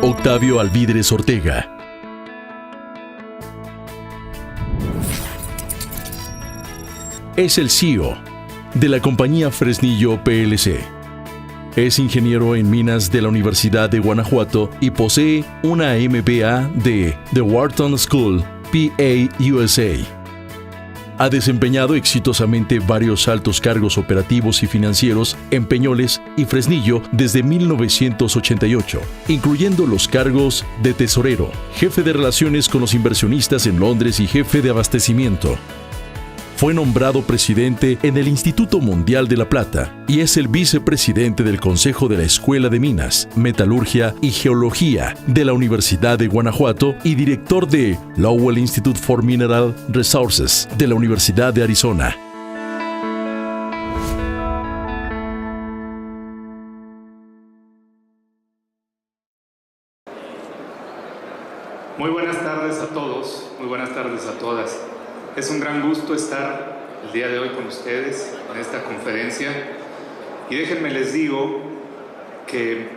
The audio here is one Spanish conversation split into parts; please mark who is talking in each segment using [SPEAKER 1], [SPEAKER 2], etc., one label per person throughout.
[SPEAKER 1] Octavio Alvídrez Ortega. Es el CEO de la compañía Fresnillo PLC. Es ingeniero en minas de la Universidad de Guanajuato y posee una MBA de The Wharton School, PA, USA. Ha desempeñado exitosamente varios altos cargos operativos y financieros en Peñoles y Fresnillo desde 1988, incluyendo los cargos de tesorero, jefe de relaciones con los inversionistas en Londres y jefe de abastecimiento. Fue nombrado presidente en el Instituto Mundial de la Plata y es el vicepresidente del Consejo de la Escuela de Minas, Metalurgia y Geología de la Universidad de Guanajuato y director de Lowell Institute for Mineral Resources de la Universidad de Arizona.
[SPEAKER 2] Muy buenas tardes a todos, muy buenas tardes a todas. Es un gran gusto estar el día de hoy con ustedes en esta conferencia y déjenme les digo que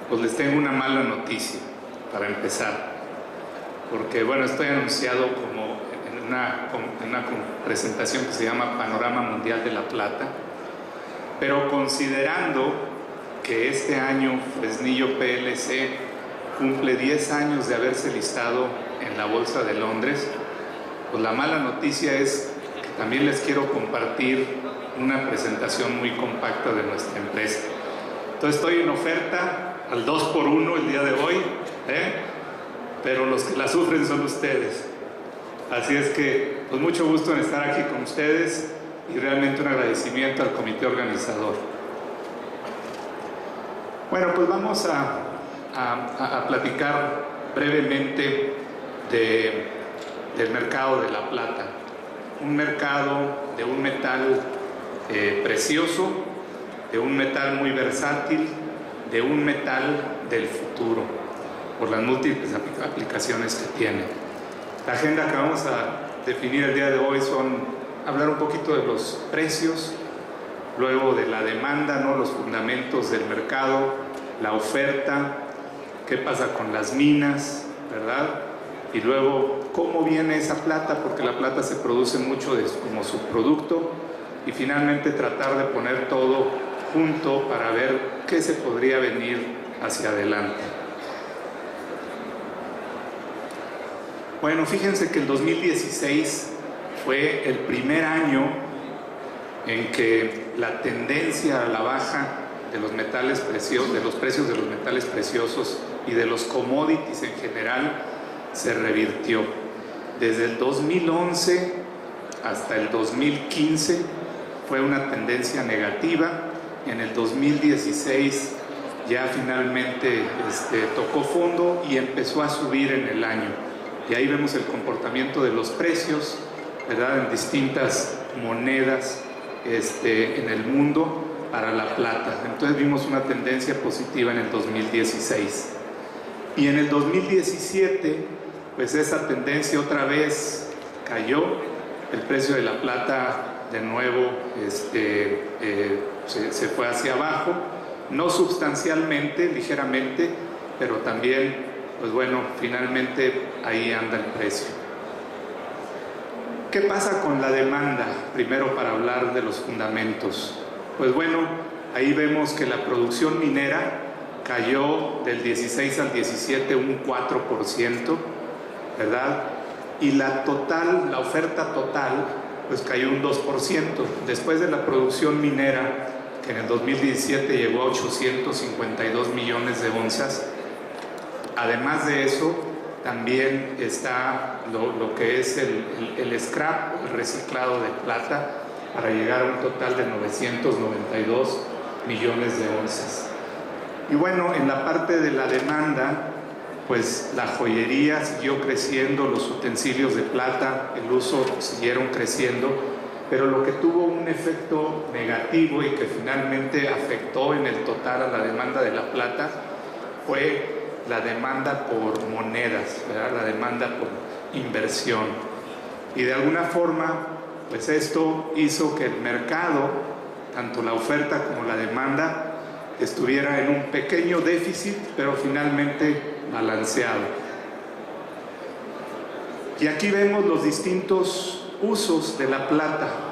[SPEAKER 2] pues les tengo una mala noticia para empezar, porque bueno, estoy anunciado como en una presentación que se llama Panorama Mundial de la Plata, pero considerando que este año Fresnillo PLC cumple 10 años de haberse listado en la Bolsa de Londres, pues la mala noticia es que también les quiero compartir una presentación muy compacta de nuestra empresa. Entonces estoy en oferta al 2x1 el día de hoy, pero los que la sufren son ustedes. Así es que, pues mucho gusto en estar aquí con ustedes y realmente un agradecimiento al comité organizador. Bueno, pues vamos a platicar brevemente del mercado de la plata, un mercado de un metal precioso, de un metal muy versátil, de un metal del futuro, por las múltiples aplicaciones que tiene. La agenda que vamos a definir el día de hoy son hablar un poquito de los precios, luego de la demanda, ¿no? Los fundamentos del mercado, la oferta, qué pasa con las minas, ¿verdad? Y luego cómo viene esa plata, porque la plata se produce mucho como subproducto, y finalmente tratar de poner todo junto para ver qué se podría venir hacia adelante. Bueno, fíjense que el 2016 fue el primer año en que la tendencia a la baja de los metales preciosos, de los precios de los metales preciosos y de los commodities en general se revirtió. Desde el 2011 hasta el 2015 fue una tendencia negativa. En el 2016 ya finalmente tocó fondo y empezó a subir en el año. Y ahí vemos el comportamiento de los precios, ¿verdad?, en distintas monedas en el mundo para la plata. Entonces vimos una tendencia positiva en el 2016. Y en el 2017, pues esa tendencia otra vez cayó, el precio de la plata de nuevo se fue hacia abajo, no sustancialmente, ligeramente, pero también, pues bueno, finalmente ahí anda el precio. ¿Qué pasa con la demanda? Primero, para hablar de los fundamentos. Pues bueno, ahí vemos que la producción minera cayó del 16 al 17 un 4%, ¿verdad? Y la oferta total, pues cayó un 2%. Después de la producción minera, que en el 2017 llegó a 852 millones de onzas, además de eso, también está lo que es el scrap, el reciclado de plata, para llegar a un total de 992 millones de onzas. Y bueno, en la parte de la demanda, pues la joyería siguió creciendo, los utensilios de plata, el uso siguieron creciendo, pero lo que tuvo un efecto negativo y que finalmente afectó en el total a la demanda de la plata fue la demanda por monedas, ¿verdad?, la demanda por inversión. Y de alguna forma, pues esto hizo que el mercado, tanto la oferta como la demanda, estuviera en un pequeño déficit, pero finalmente balanceado. Y aquí vemos los distintos usos de la plata,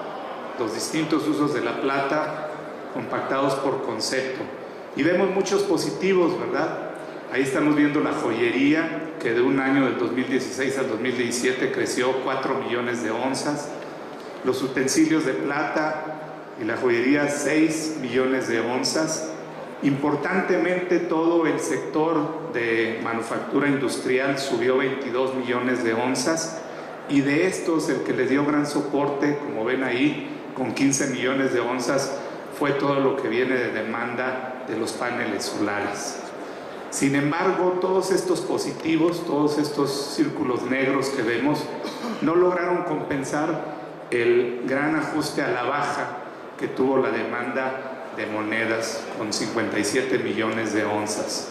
[SPEAKER 2] compactados por concepto. Y vemos muchos positivos, ¿verdad? Ahí estamos viendo la joyería, que de un año del 2016 al 2017 creció 4 millones de onzas. Los utensilios de plata y la joyería, 6 millones de onzas. Importantemente, todo el sector de manufactura industrial subió 22 millones de onzas, y de estos el que le dio gran soporte, como ven ahí, con 15 millones de onzas, fue todo lo que viene de demanda de los paneles solares. Sin embargo, todos estos positivos, todos estos círculos negros que vemos, no lograron compensar el gran ajuste a la baja que tuvo la demanda de monedas, con 57 millones de onzas.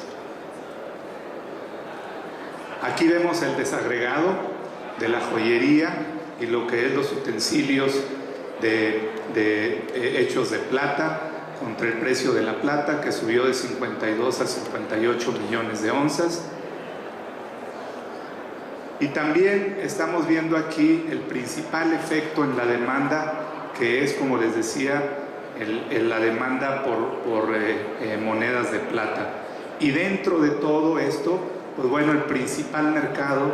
[SPEAKER 2] Aquí vemos el desagregado de la joyería y lo que es los utensilios hechos de plata, contra el precio de la plata, que subió de 52 a 58 millones de onzas. Y también estamos viendo aquí el principal efecto en la demanda, que es, como les decía, la demanda por monedas de plata. Y dentro de todo esto, pues bueno, el principal mercado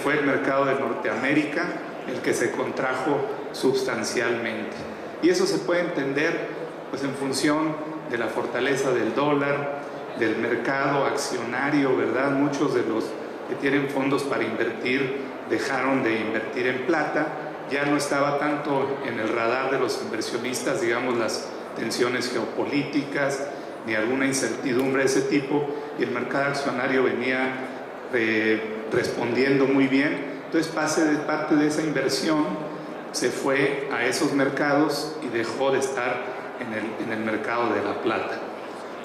[SPEAKER 2] fue el mercado de Norteamérica, el que se contrajo sustancialmente. Y eso se puede entender pues en función de la fortaleza del dólar, del mercado accionario, ¿verdad? Muchos de los que tienen fondos para invertir dejaron de invertir en plata. Ya no estaba tanto en el radar de los inversionistas, digamos, las tensiones geopolíticas ni alguna incertidumbre de ese tipo, y el mercado accionario venía respondiendo muy bien. Entonces parte de esa inversión se fue a esos mercados y dejó de estar en el mercado de la plata.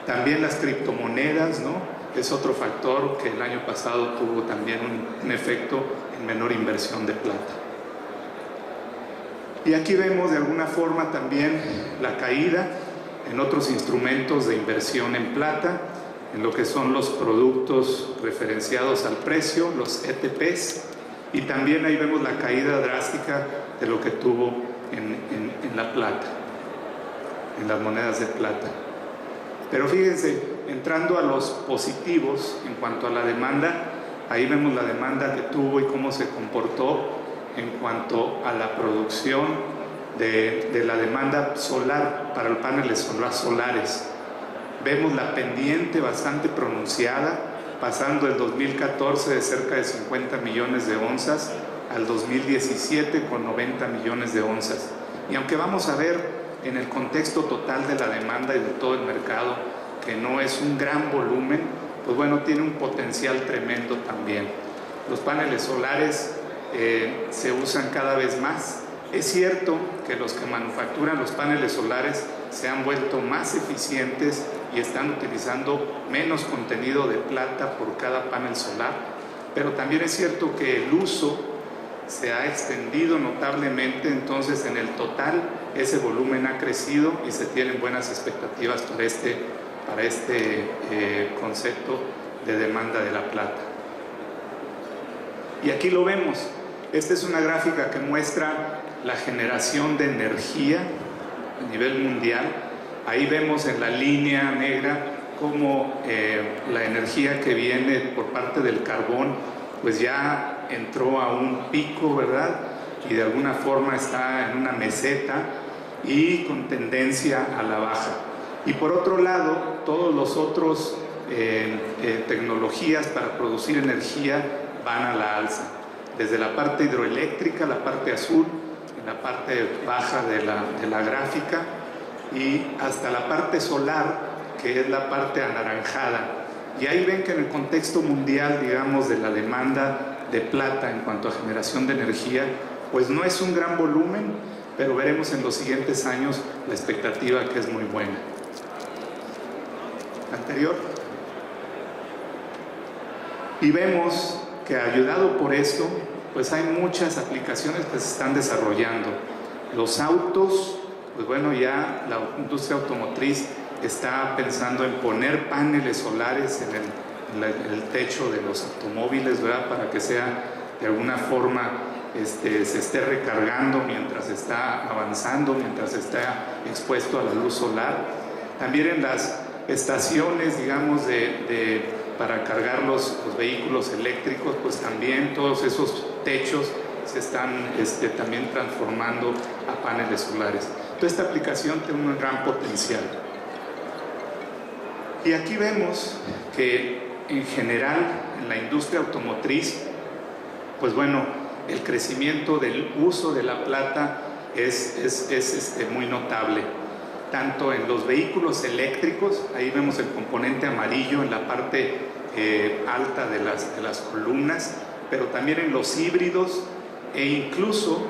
[SPEAKER 2] También las criptomonedas, ¿no? Es otro factor que el año pasado tuvo también un efecto en menor inversión de plata. Y aquí vemos de alguna forma también la caída en otros instrumentos de inversión en plata, en lo que son los productos referenciados al precio, los ETPs, y también ahí vemos la caída drástica de lo que tuvo en la plata, en las monedas de plata. Pero fíjense, entrando a los positivos en cuanto a la demanda, ahí vemos la demanda que tuvo y cómo se comportó en cuanto a la producción de la demanda solar para los paneles solares. Vemos la pendiente bastante pronunciada, pasando el 2014 de cerca de 50 millones de onzas al 2017 con 90 millones de onzas. Y aunque vamos a ver en el contexto total de la demanda y de todo el mercado que no es un gran volumen, pues bueno, tiene un potencial tremendo también. Los paneles solares se usan cada vez más. Es cierto que los que manufacturan los paneles solares se han vuelto más eficientes y están utilizando menos contenido de plata por cada panel solar, pero también es cierto que el uso se ha extendido notablemente. Entonces en el total ese volumen ha crecido y se tienen buenas expectativas para este concepto de demanda de la plata. Y aquí lo vemos. Esta es una gráfica que muestra la generación de energía a nivel mundial. Ahí vemos en la línea negra cómo la energía que viene por parte del carbón pues ya entró a un pico, ¿verdad? Y de alguna forma está en una meseta y con tendencia a la baja. Y por otro lado, todos los otros tecnologías para producir energía van a la alza. Desde la parte hidroeléctrica, la parte azul, en la parte baja de la gráfica, y hasta la parte solar, que es la parte anaranjada. Y ahí ven que en el contexto mundial, digamos, de la demanda de plata en cuanto a generación de energía, pues no es un gran volumen, pero veremos en los siguientes años la expectativa, que es muy buena. Anterior. Y vemos que ayudado por esto, pues hay muchas aplicaciones que se están desarrollando. Los autos, pues bueno, ya la industria automotriz está pensando en poner paneles solares en el techo de los automóviles, ¿verdad? Para que sea de alguna forma se esté recargando mientras está avanzando, mientras está expuesto a la luz solar. También en las estaciones, digamos, para cargar los vehículos eléctricos, pues también todos esos techos se están también transformando a paneles solares. Toda esta aplicación tiene un gran potencial. Y aquí vemos que en general en la industria automotriz, pues bueno, el crecimiento del uso de la plata es muy notable. Tanto en los vehículos eléctricos, ahí vemos el componente amarillo en la parte alta de las columnas, pero también en los híbridos e incluso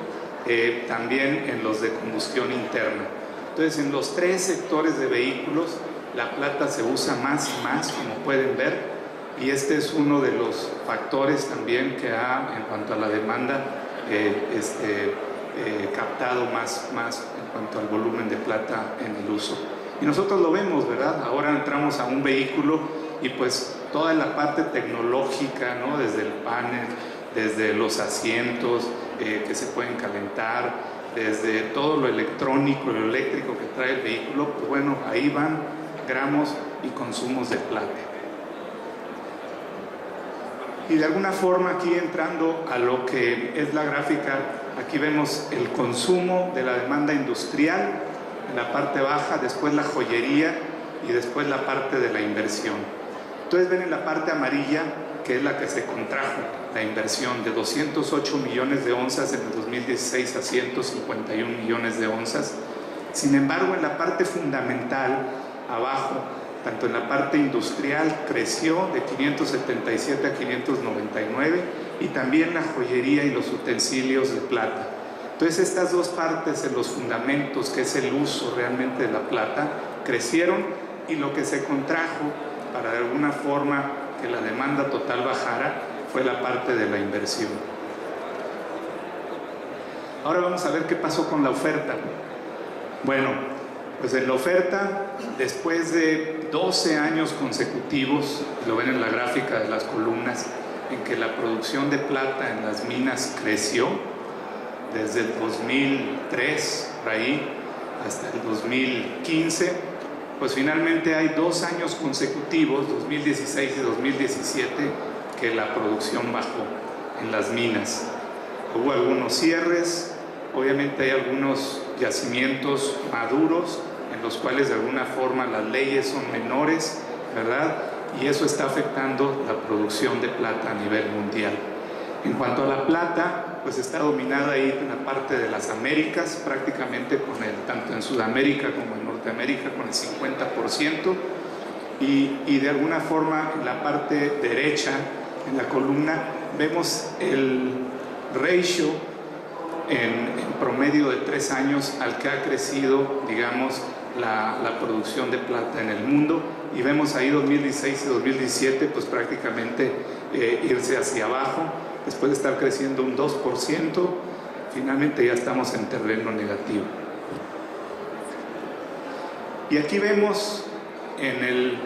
[SPEAKER 2] también en los de combustión interna. Entonces, en los tres sectores de vehículos, la plata se usa más y más, como pueden ver, y este es uno de los factores también que ha, en cuanto a la demanda, captado más en cuanto al volumen de plata en el uso. Y nosotros lo vemos, ¿verdad? Ahora entramos a un vehículo y pues toda la parte tecnológica, ¿no? Desde el panel, desde los asientos que se pueden calentar, desde todo lo electrónico, lo eléctrico que trae el vehículo, pues bueno, ahí van gramos y consumos de plata. Y de alguna forma, aquí entrando a lo que es la gráfica, aquí vemos el consumo de la demanda industrial en la parte baja, después la joyería y después la parte de la inversión. Entonces ven en la parte amarilla, que es la que se contrajo, la inversión de 208 millones de onzas en el 2016 a 151 millones de onzas. Sin embargo, en la parte fundamental, abajo, tanto en la parte industrial creció de 577 a 599 y también la joyería y los utensilios de plata. Entonces estas dos partes en los fundamentos, que es el uso realmente de la plata, crecieron, y lo que se contrajo para de alguna forma que la demanda total bajara fue la parte de la inversión. Ahora vamos a ver qué pasó con la oferta. Bueno, pues en la oferta, después de 12 años consecutivos, lo ven en la gráfica de las columnas, en que la producción de plata en las minas creció, desde el 2003, por ahí, hasta el 2015, pues finalmente hay 2 años consecutivos, 2016 y 2017, que la producción bajó en las minas. Hubo algunos cierres, obviamente hay algunos yacimientos maduros, en los cuales de alguna forma las leyes son menores, ¿verdad? Y eso está afectando la producción de plata a nivel mundial. En cuanto a la plata, pues está dominada ahí en la parte de las Américas, prácticamente tanto en Sudamérica como en Norteamérica, con el 50%, y de alguna forma en la parte derecha, en la columna, vemos el ratio en promedio de 3 años al que ha crecido, digamos, la producción de plata en el mundo, y vemos ahí 2016 y 2017 pues prácticamente irse hacia abajo, después de estar creciendo un 2%, finalmente ya estamos en terreno negativo. Y aquí vemos en el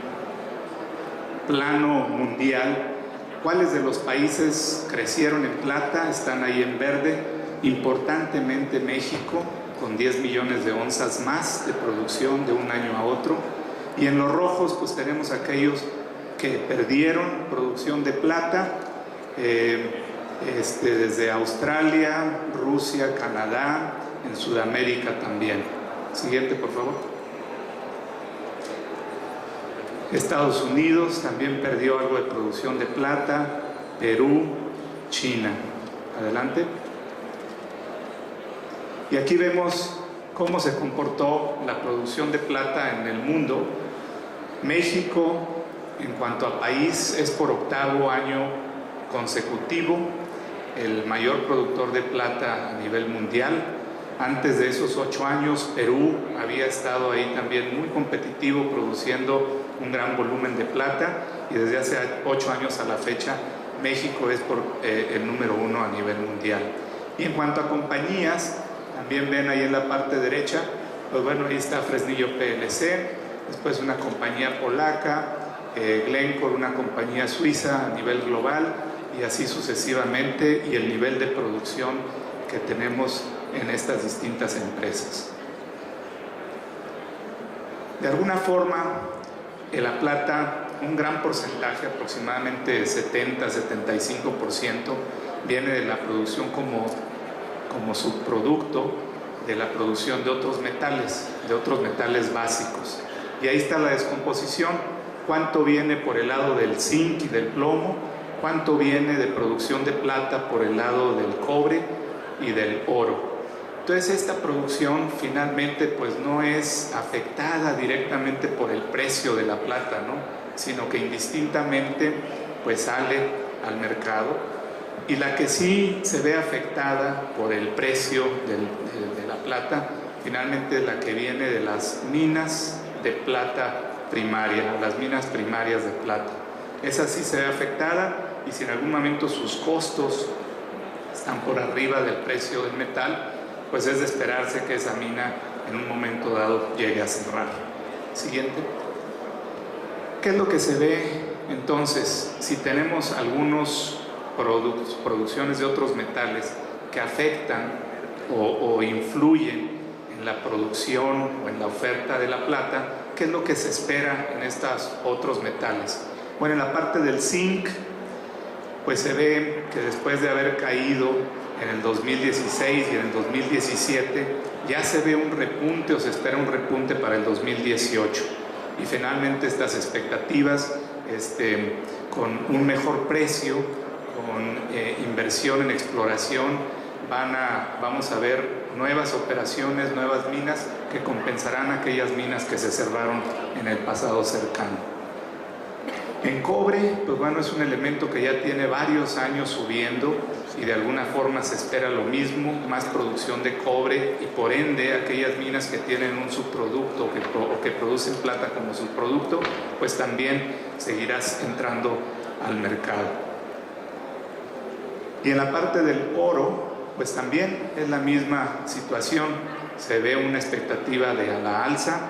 [SPEAKER 2] plano mundial cuáles de los países crecieron en plata, están ahí en verde, importantemente México, con 10 millones de onzas más de producción de un año a otro, y en los rojos pues tenemos aquellos que perdieron producción de plata, desde Australia, Rusia, Canadá, en Sudamérica también. Siguiente, por favor. Estados Unidos también perdió algo de producción de plata, Perú, China. Adelante. Y aquí vemos cómo se comportó la producción de plata en el mundo. México, en cuanto a país, es por 8º año consecutivo el mayor productor de plata a nivel mundial. Antes de esos 8 años, Perú había estado ahí también muy competitivo, produciendo un gran volumen de plata, y desde hace 8 años a la fecha, México es el número 1 a nivel mundial. Y en cuanto a compañías, también ven ahí en la parte derecha, pues bueno, ahí está Fresnillo PLC, después una compañía polaca, Glencore, una compañía suiza a nivel global, y así sucesivamente, y el nivel de producción que tenemos en estas distintas empresas. De alguna forma, en La Plata, un gran porcentaje, aproximadamente 70-75%, viene de la producción como subproducto de la producción de otros metales básicos. Y ahí está la descomposición, cuánto viene por el lado del zinc y del plomo, cuánto viene de producción de plata por el lado del cobre y del oro. Entonces esta producción finalmente pues no es afectada directamente por el precio de la plata, ¿no? Sino que indistintamente pues sale al mercado, y la que sí se ve afectada por el precio de la plata finalmente es la que viene de las minas de plata primaria, las minas primarias de plata. Esa sí se ve afectada, y si en algún momento sus costos están por arriba del precio del metal, pues es de esperarse que esa mina en un momento dado llegue a cerrar. Siguiente. ¿Qué es lo que se ve entonces si tenemos algunos producciones de otros metales que afectan o influyen en la producción o en la oferta de la plata? ¿Qué es lo que se espera en estos otros metales? Bueno, en la parte del zinc, pues se ve que después de haber caído en el 2016 y en el 2017, ya se ve un repunte, o se espera un repunte para el 2018. Y finalmente estas expectativas, con un mejor precio, con inversión en exploración, vamos a ver nuevas operaciones, nuevas minas que compensarán aquellas minas que se cerraron en el pasado cercano. En cobre, pues bueno, es un elemento que ya tiene varios años subiendo, y de alguna forma se espera lo mismo, más producción de cobre, y por ende aquellas minas que tienen un subproducto o que producen plata como subproducto, pues también seguirás entrando al mercado. Y en la parte del oro, pues también es la misma situación, se ve una expectativa de a la alza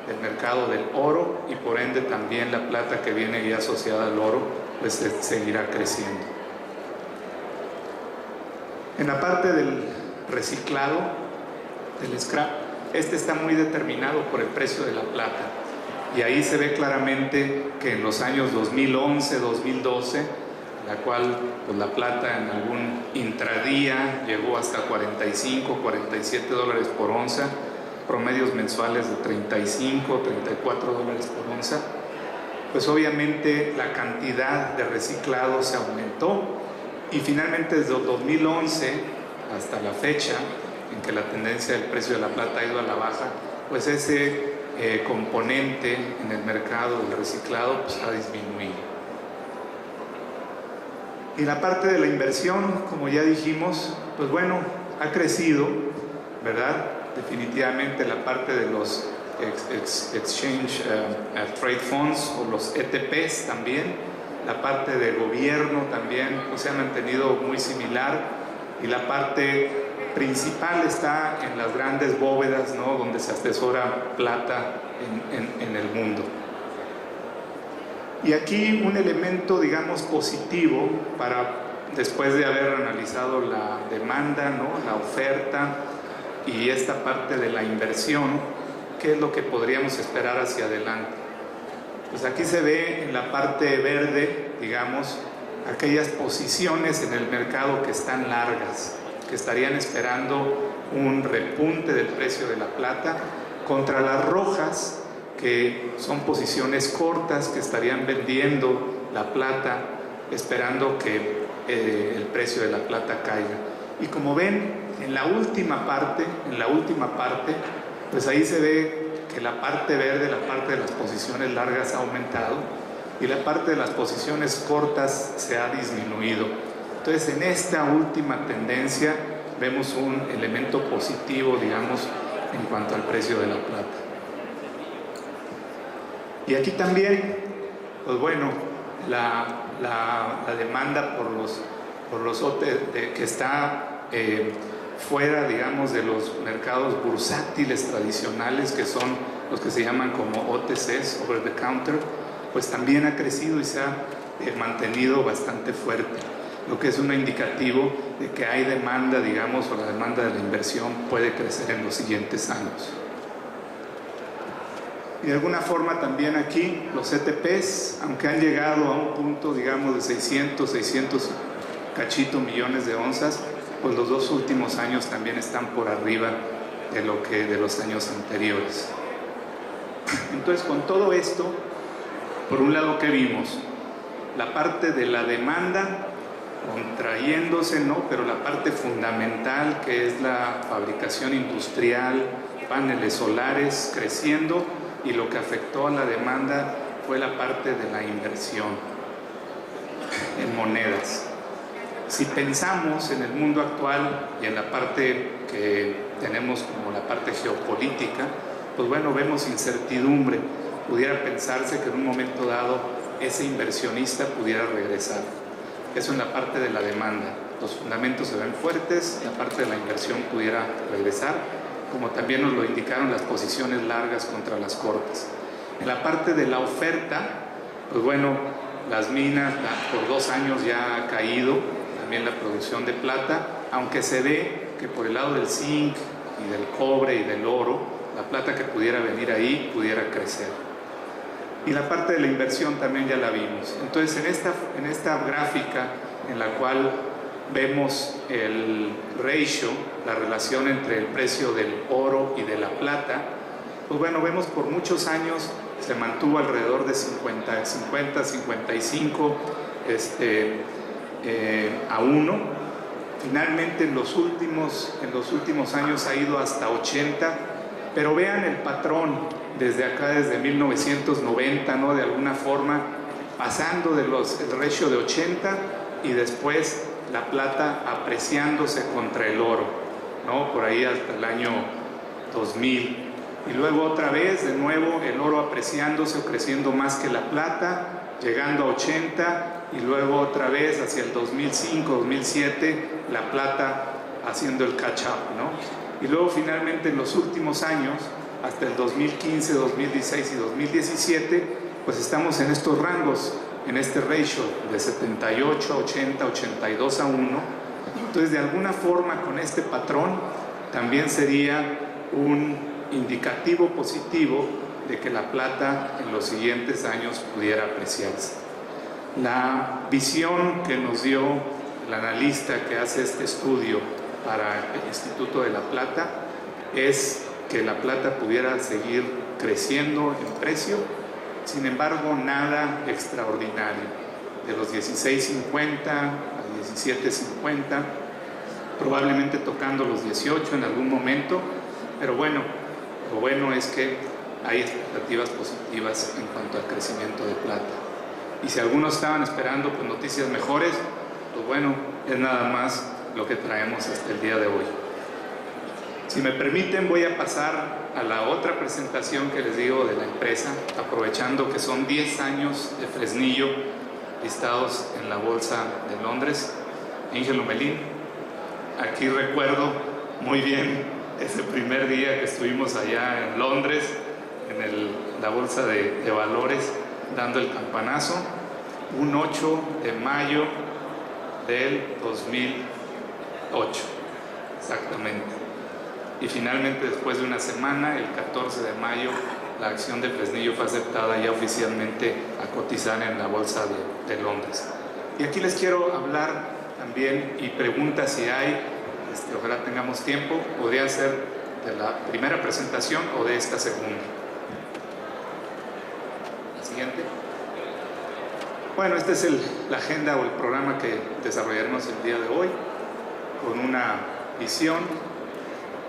[SPEAKER 2] del mercado del oro, y por ende también la plata que viene ya asociada al oro pues seguirá creciendo. En la parte del reciclado, del scrap, está muy determinado por el precio de la plata, y ahí se ve claramente que en los años 2011, 2012, la cual pues la plata en algún intradía llegó hasta 45, 47 dólares por onza, promedios mensuales de 35, 34 dólares por onza, pues obviamente la cantidad de reciclado se aumentó, y finalmente desde 2011 hasta la fecha en que la tendencia del precio de la plata ha ido a la baja, pues ese componente en el mercado del reciclado pues ha disminuido. Y la parte de la inversión, como ya dijimos, pues bueno, ha crecido, ¿verdad? Definitivamente la parte de los Exchange Trade Funds o los ETPs también, la parte de gobierno también pues se ha mantenido muy similar, y la parte principal está en las grandes bóvedas, ¿no?, donde se atesora plata en el mundo. Y aquí un elemento, digamos, positivo después de haber analizado la demanda, ¿no?, la oferta y esta parte de la inversión, ¿qué es lo que podríamos esperar hacia adelante? Pues aquí se ve en la parte verde, digamos, aquellas posiciones en el mercado que están largas, que estarían esperando un repunte del precio de la plata, contra las rojas, que son posiciones cortas que estarían vendiendo la plata esperando que el precio de la plata caiga. Y como ven, en la última parte, pues ahí se ve que la parte verde, la parte de las posiciones largas ha aumentado, y la parte de las posiciones cortas se ha disminuido. Entonces, en esta última tendencia vemos un elemento positivo, digamos, en cuanto al precio de la plata. Y aquí también, pues bueno, la demanda por los que está fuera, digamos, de los mercados bursátiles tradicionales, que son los que se llaman como OTCs, over the counter, pues también ha crecido y se ha mantenido bastante fuerte, lo que es un indicativo de que hay demanda, digamos, o la demanda de la inversión puede crecer en los siguientes años. Y de alguna forma también aquí los ETPs, aunque han llegado a un punto, digamos, de 600 cachito millones de onzas, pues los 2 últimos años también están por arriba de los años anteriores. Entonces, con todo esto, por un lado, ¿qué vimos? La parte de la demanda contrayéndose, ¿no? Pero la parte fundamental, que es la fabricación industrial, paneles solares creciendo, y lo que afectó a la demanda fue la parte de la inversión en monedas. Si pensamos en el mundo actual y en la parte que tenemos como la parte geopolítica, pues bueno, vemos incertidumbre. Pudiera pensarse que en un momento dado ese inversionista pudiera regresar. Eso en la parte de la demanda. Los fundamentos se ven fuertes, la parte de la inversión pudiera regresar, como también nos lo indicaron las posiciones largas contra las cortas. En la parte de la oferta, pues bueno, las minas por 2 años ya ha caído, también la producción de plata, aunque se ve que por el lado del zinc y del cobre y del oro, la plata que pudiera venir ahí pudiera crecer. Y la parte de la inversión también ya la vimos. Entonces, en esta gráfica en la cual vemos el ratio, la relación entre el precio del oro y de la plata, pues bueno, vemos por muchos años se mantuvo alrededor de 50, 55 a 1. Finalmente en los últimos años ha ido hasta 80, pero vean el patrón desde acá, desde 1990, ¿no? De alguna forma, pasando el ratio de 80 y después la plata apreciándose contra el oro, ¿no? Por ahí hasta el año 2000. Y luego otra vez, de nuevo, el oro apreciándose o creciendo más que la plata, llegando a 80, y luego otra vez hacia el 2005, 2007, la plata haciendo el catch-up, ¿no? Y luego finalmente en los últimos años, hasta el 2015, 2016 y 2017, pues estamos en estos rangos, en este ratio de 78 a 80, 82 a 1. Entonces, de alguna forma, con este patrón, también sería un indicativo positivo de que la plata en los siguientes años pudiera apreciarse. La visión que nos dio el analista que hace este estudio para el Instituto de la Plata es que la plata pudiera seguir creciendo en precio, sin embargo nada extraordinario, de los 16.50 a 17.50, probablemente tocando los 18 en algún momento, pero bueno, lo bueno es que hay expectativas positivas en cuanto al crecimiento de plata. Y si algunos estaban esperando pues, noticias mejores, pues bueno, es nada más lo que traemos hasta el día de hoy. Si me permiten, voy a pasar a la otra presentación que les digo de la empresa, aprovechando que son 10 años de Fresnillo listados en la Bolsa de Londres. Ángel Lomelín, aquí recuerdo muy bien ese primer día que estuvimos allá en Londres, en la Bolsa de Valores, dando el campanazo, un 8 de mayo del 2008, exactamente. Y finalmente, después de una semana, el 14 de mayo, la acción de Fresnillo fue aceptada ya oficialmente a cotizar en la Bolsa de Londres. Y aquí les quiero hablar también, y preguntas si hay, ojalá tengamos tiempo, podría ser de la primera presentación o de esta segunda. La siguiente. Bueno, esta es la agenda o el programa que desarrollaremos el día de hoy, con una visión.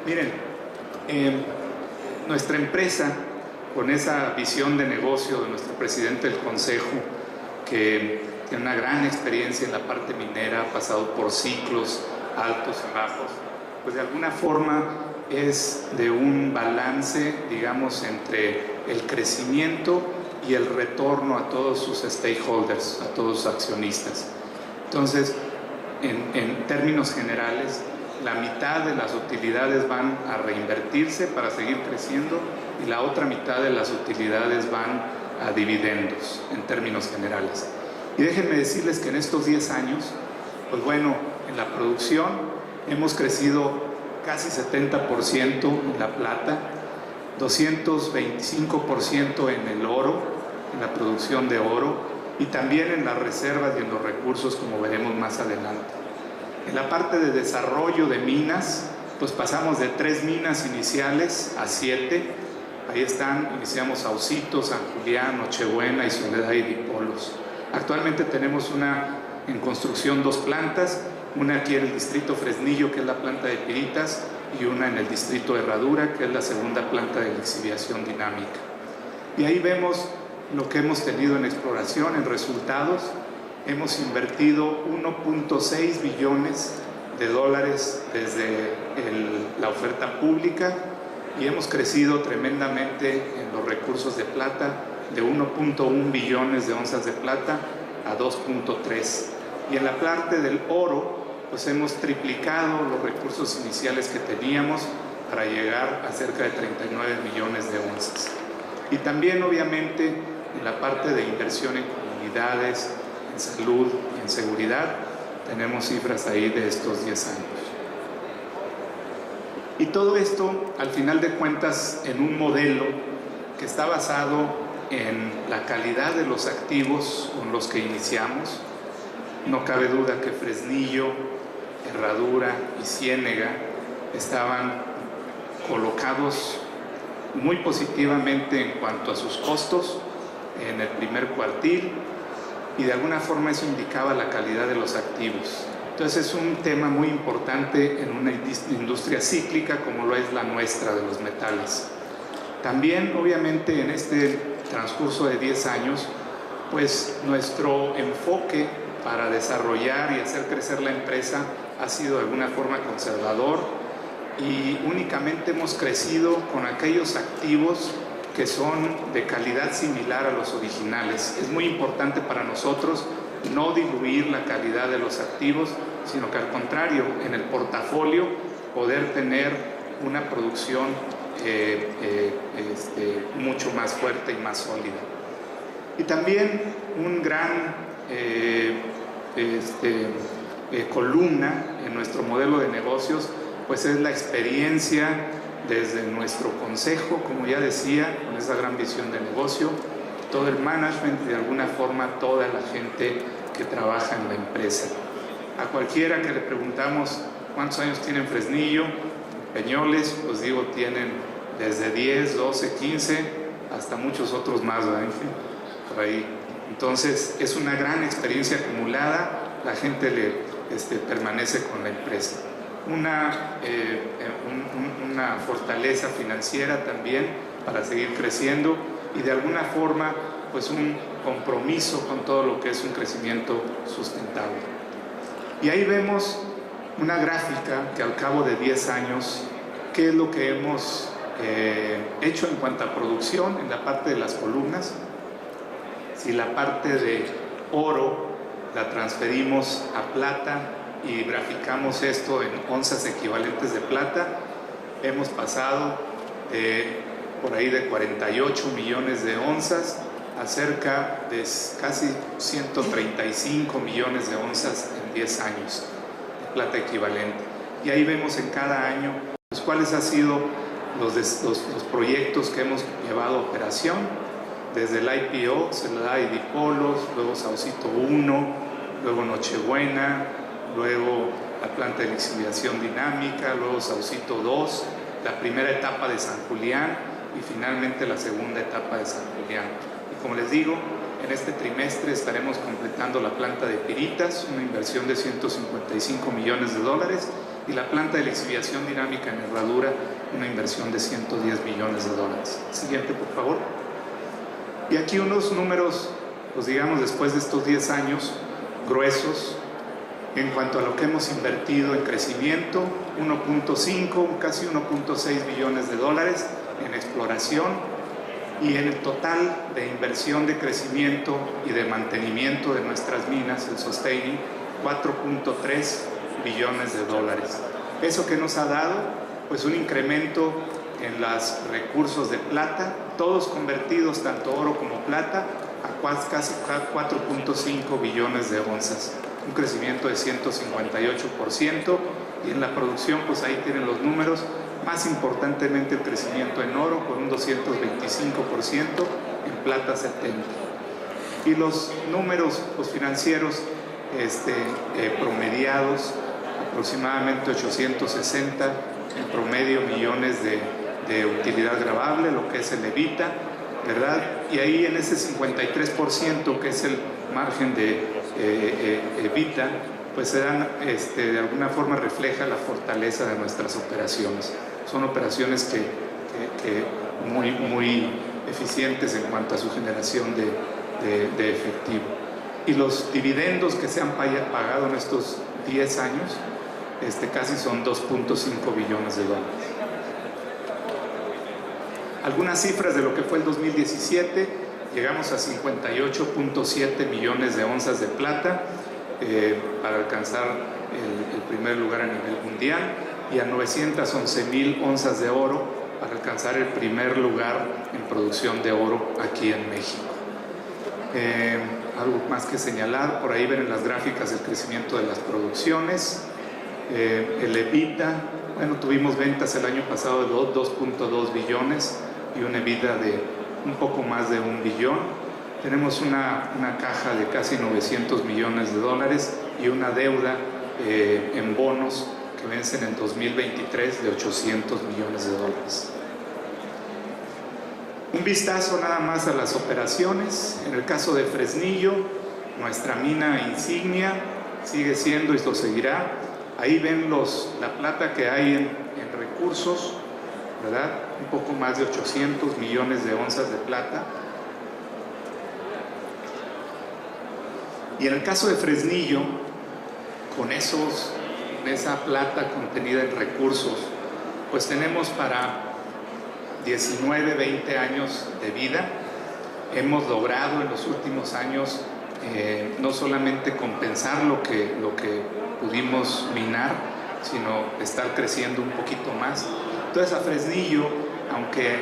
[SPEAKER 2] Miren, nuestra empresa, con esa visión de negocio de nuestro presidente del consejo, que tiene una gran experiencia en la parte minera, ha pasado por ciclos altos y bajos, pues de alguna forma es de un balance, digamos, entre el crecimiento y el retorno a todos sus stakeholders, a todos sus accionistas. Entonces, en términos generales, la mitad de las utilidades van a reinvertirse para seguir creciendo y la otra mitad de las utilidades van a dividendos en términos generales. Y déjenme decirles que en estos 10 años, pues bueno, en la producción hemos crecido casi 70% en la plata, 225% en el oro, en la producción de oro, y también en las reservas y en los recursos, como veremos más adelante. En la parte de desarrollo de minas, pues pasamos de 3 minas iniciales a 7. Ahí están, iniciamos Saucito, San Julián, Nochebuena y Soledad y Dipolos. Actualmente tenemos en construcción 2 plantas, una aquí en el distrito Fresnillo, que es la planta de Piritas, y una en el distrito Herradura, que es la segunda planta de lixiviación dinámica. Y ahí vemos lo que hemos tenido en exploración, en resultados. Hemos invertido 1.6 billones de dólares desde la oferta pública y hemos crecido tremendamente en los recursos de plata, de 1.1 billones de onzas de plata a 2.3. Y en la parte del oro, pues hemos triplicado los recursos iniciales que teníamos para llegar a cerca de 39 millones de onzas. Y también, obviamente, en la parte de inversión en comunidades, en salud y en seguridad, tenemos cifras ahí de estos 10 años. Y todo esto, al final de cuentas, en un modelo que está basado en la calidad de los activos con los que iniciamos. No cabe duda que Fresnillo, Herradura y Ciénega estaban colocados muy positivamente en cuanto a sus costos en el primer cuartil, y de alguna forma eso indicaba la calidad de los activos. Entonces es un tema muy importante en una industria cíclica como lo es la nuestra de los metales. También, obviamente, en este transcurso de 10 años, pues nuestro enfoque para desarrollar y hacer crecer la empresa ha sido de alguna forma conservador, y únicamente hemos crecido con aquellos activos que son de calidad similar a los originales. Es muy importante para nosotros no diluir la calidad de los activos, sino que al contrario, en el portafolio poder tener una producción mucho más fuerte y más sólida. Y también un gran columna en nuestro modelo de negocios, pues es la experiencia desde nuestro consejo, como ya decía, con esa gran visión de negocio, todo el management y de alguna forma toda la gente que trabaja en la empresa. A cualquiera que le preguntamos cuántos años tienen Fresnillo, Peñoles, pues digo, tienen desde 10, 12, 15, hasta muchos otros más, ¿verdad? Por ahí. Entonces, es una gran experiencia acumulada, la gente permanece con la empresa. Una fortaleza financiera también para seguir creciendo, y de alguna forma pues un compromiso con todo lo que es un crecimiento sustentable. Y ahí vemos una gráfica que al cabo de 10 años, qué es lo que hemos hecho en cuanto a producción en la parte de las columnas. Si la parte de oro la transferimos a plata y graficamos esto en onzas equivalentes de plata, hemos pasado por ahí de 48 millones de onzas a cerca de casi 135 millones de onzas en 10 años de plata equivalente. Y ahí vemos en cada año pues, cuáles han sido los proyectos que hemos llevado a operación, desde el IPO, Soledad y Dipolos, luego Saucito 1, luego Nochebuena, luego la planta de lixiviación dinámica, luego Saucito 2, la primera etapa de San Julián y finalmente la segunda etapa de San Julián. Y como les digo, en este trimestre estaremos completando la planta de Piritas, una inversión de 155 millones de dólares, y la planta de lixiviación dinámica en Herradura, una inversión de 110 millones de dólares. Siguiente, por favor. Y aquí unos números, pues digamos, después de estos 10 años gruesos, en cuanto a lo que hemos invertido en crecimiento, 1.5, casi 1.6 billones de dólares en exploración, y en el total de inversión de crecimiento y de mantenimiento de nuestras minas, el sustaining, 4.3 billones de dólares. ¿Eso que nos ha dado? Pues un incremento en los recursos de plata, todos convertidos, tanto oro como plata, a casi 4.5 billones de onzas, un crecimiento de 158%, y en la producción, pues ahí tienen los números, más importantemente el crecimiento en oro con un 225%, en plata 70%. Y los números pues, financieros promediados, aproximadamente 860 en promedio millones de utilidad grabable, lo que es el EBITDA, ¿verdad? Y ahí en ese 53% que es el margen de EBITDA, pues se dan, de alguna forma refleja la fortaleza de nuestras operaciones. Son operaciones que muy eficientes en cuanto a su generación de efectivo. Y los dividendos que se han pagado en estos 10 años casi son 2.5 billones de dólares. Algunas cifras de lo que fue el 2017: llegamos a 58.7 millones de onzas de plata para alcanzar el primer lugar a nivel mundial, y a 911.000 onzas de oro para alcanzar el primer lugar en producción de oro aquí en México. Algo más que señalar, por ahí ven en las gráficas el crecimiento de las producciones, el EBITDA. Bueno, tuvimos ventas el año pasado de 2.2 billones y un EBITDA de un poco más de 1 billón. Tenemos una caja de casi 900 millones de dólares y una deuda en bonos que vencen en 2023 de 800 millones de dólares. Un vistazo nada más a las operaciones. En el caso de Fresnillo, nuestra mina insignia sigue siendo y lo seguirá. Ahí ven la plata que hay en recursos, ¿verdad? Un poco más de 800 millones de onzas de plata. Y en el caso de Fresnillo, con esa plata contenida en recursos, pues tenemos para 19, 20 años de vida. Hemos logrado en los últimos años no solamente compensar lo que pudimos minar, sino estar creciendo un poquito más. Entonces a Fresnillo, aunque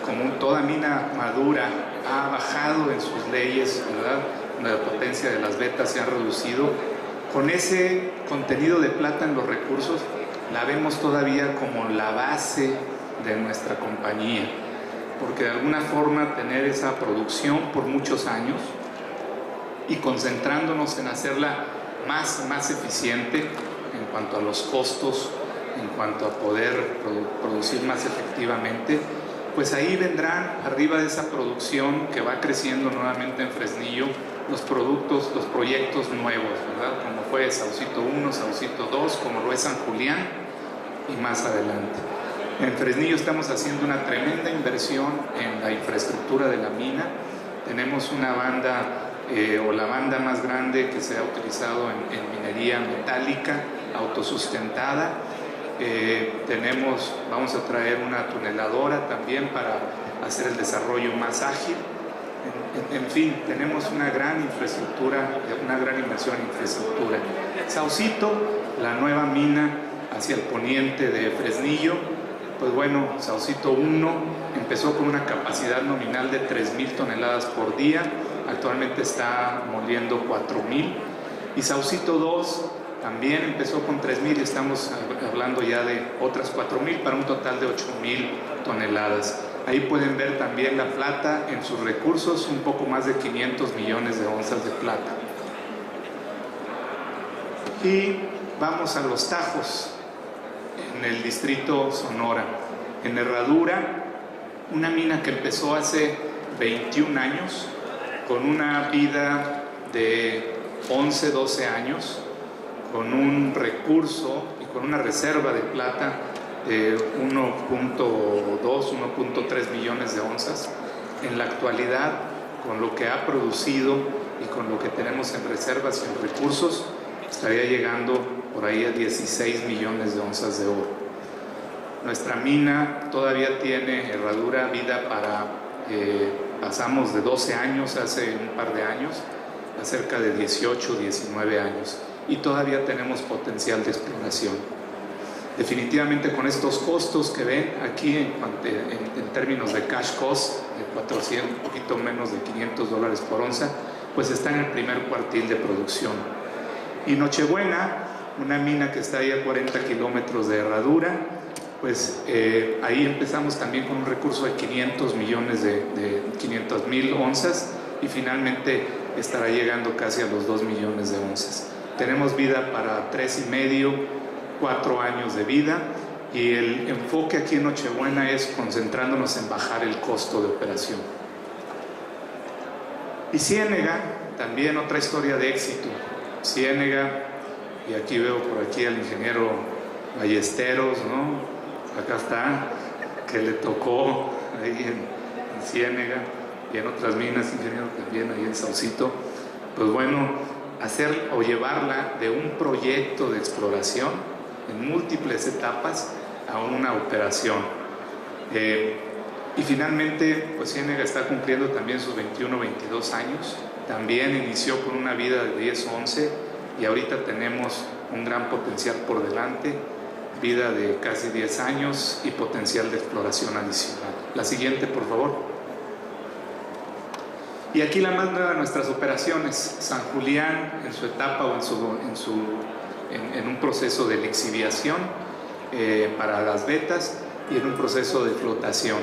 [SPEAKER 2] como toda mina madura ha bajado en sus leyes, ¿verdad?, la potencia de las vetas se ha reducido, con ese contenido de plata en los recursos la vemos todavía como la base de nuestra compañía, porque de alguna forma tener esa producción por muchos años y concentrándonos en hacerla más eficiente en cuanto a los costos, en cuanto a poder producir más efectivamente, pues ahí vendrán arriba de esa producción que va creciendo nuevamente en Fresnillo los proyectos nuevos, ¿verdad?, como fue Saucito 1, Saucito 2, como lo es San Julián y más adelante. En Fresnillo estamos haciendo una tremenda inversión en la infraestructura de la mina. Tenemos una banda la banda más grande que se ha utilizado en minería metálica autosustentada. Vamos a traer una tuneladora también para hacer el desarrollo más ágil. En fin, tenemos una gran infraestructura, una gran inversión en infraestructura. Saucito, la nueva mina hacia el poniente de Fresnillo, pues bueno, Saucito 1 empezó con una capacidad nominal de 3,000 toneladas por día, actualmente está moliendo 4,000, y Saucito 2 también empezó con 3,000 y estamos hablando ya de otras 4,000 para un total de 8,000 toneladas. Ahí pueden ver también la plata en sus recursos, un poco más de 500 millones de onzas de plata. Y vamos a Los Tajos, en el distrito Sonora, en Herradura, una mina que empezó hace 21 años, con una vida de 11, 12 años, con un recurso y con una reserva de plata de 1.2, 1.3 millones de onzas. En la actualidad, con lo que ha producido y con lo que tenemos en reservas y en recursos, estaría llegando por ahí a 16 millones de onzas de oro. Nuestra mina todavía tiene Herradura vida para, pasamos de 12 años hace un par de años a cerca de 18, 19 años y todavía tenemos potencial de exploración. Definitivamente con estos costos que ven aquí en términos de cash cost, de 400, un poquito menos de $500 por onza, pues está en el primer cuartil de producción. Y Nochebuena, una mina que está ahí a 40 kilómetros de herradura, pues ahí empezamos también con un recurso de 500 millones de 500,000 onzas y finalmente estará llegando casi a los 2 millones de onzas. Tenemos vida para 3,5, 4 años de vida, y el enfoque aquí en Nochebuena es concentrándonos en bajar el costo de operación. Y Ciénega, también otra historia de éxito. Ciénega, y aquí veo por aquí al ingeniero Ballesteros, ¿no? Acá está, que le tocó ahí en Ciénega y en otras minas, ingeniero, también ahí en Saucito. Pues bueno, hacer o llevarla de un proyecto de exploración en múltiples etapas a una operación. Y finalmente, pues Ciénega está cumpliendo también sus 21, 22 años. También inició con una vida de 10, 11 y ahorita tenemos un gran potencial por delante, vida de casi 10 años y potencial de exploración adicional. La siguiente, por favor. Y aquí la más nueva de nuestras operaciones, San Julián en su etapa o en un proceso de lixiviación para las vetas y en un proceso de flotación.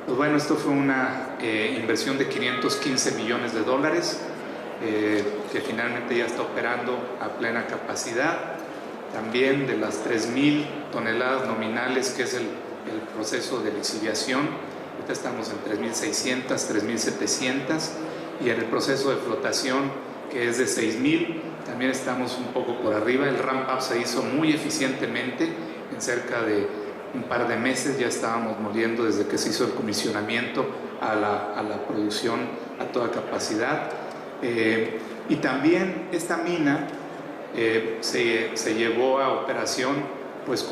[SPEAKER 2] Pues bueno, esto fue una inversión de $515 millones, que finalmente ya está operando a plena capacidad. También de las 3,000 toneladas nominales, que es el proceso de lixiviación, ahorita estamos en 3,600, 3,700, y en el proceso de flotación, que es de 6,000, también estamos un poco por arriba. El ramp-up se hizo muy eficientemente, en cerca de un par de meses ya estábamos moliendo desde que se hizo el comisionamiento a la producción a toda capacidad. Y también esta mina se llevó a operación pues